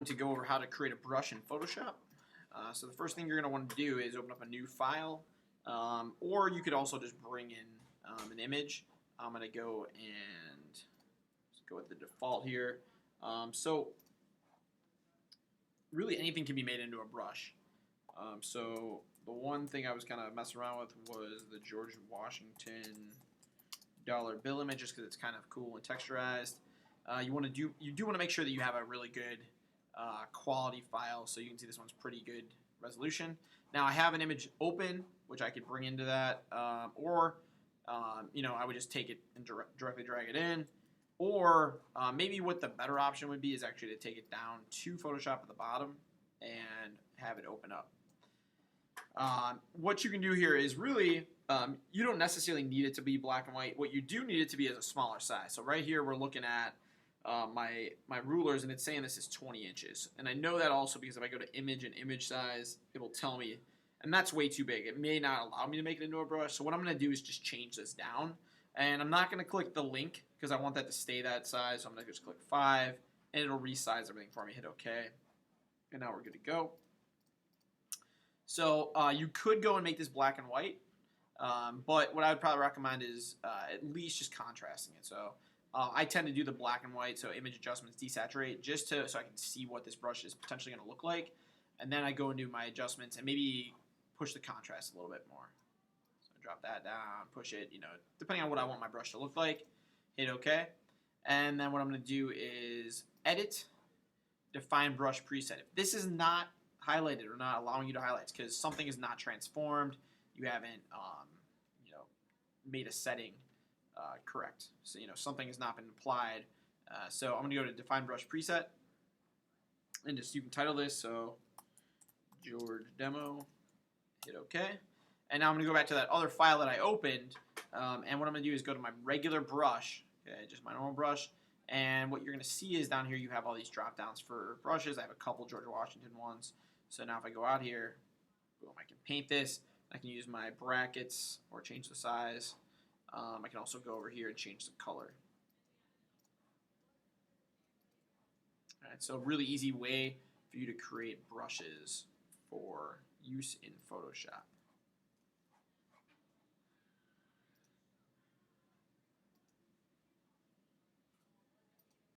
To go over how to create a brush in Photoshop. So the first thing you're going to want to do is open up a new file, or you could also just bring in an image. I'm going to go and just go with the default here. So really anything can be made into a brush. So the one thing I was kind of messing around with was the George Washington dollar bill image, just because it's kind of cool and texturized. You do want to make sure that you have a really good quality file, so you can see this one's pretty good resolution. Now I have an image open, which I could bring into that, or I would just take it and directly drag it in, or maybe what the better option would be is actually to take it down to Photoshop at the bottom and have it open up. What you can do here is really, you don't necessarily need it to be black and white. What you do need it to be is a smaller size. So right here we're looking at my rulers, and it's saying this is 20 inches. And I know that also because if I go to image and image size, it will tell me, and that's way too big. It may not allow me to make it into a brush. So what I'm going to do is just change this down. And I'm not going to click the link because I want that to stay that size. So I'm going to just click 5, and it'll resize everything for me. Hit OK. And now we're good to go. So you could go and make this black and white. But what I would probably recommend is at least just contrasting it. So I tend to do the black and white, so image adjustments, desaturate, just so I can see what this brush is potentially going to look like. And then I go and do my adjustments and maybe push the contrast a little bit more. So drop that down, push it, depending on what I want my brush to look like. Hit OK. And then what I'm going to do is edit, define brush preset. If this is not highlighted or not allowing you to highlight, because something is not transformed, you haven't made a setting correct. So something has not been applied. So I'm going to go to define brush preset, and you can title this George demo. Hit OK. And now I'm going to go back to that other file that I opened, and what I'm going to do is go to my regular brush, just my normal brush. And what you're going to see is down here you have all these drop downs for brushes. I have a couple George Washington ones. So now if I go out here, boom, I can paint this. I can use my brackets or change the size. I can also go over here and change the color. All right, so really easy way for you to create brushes for use in Photoshop.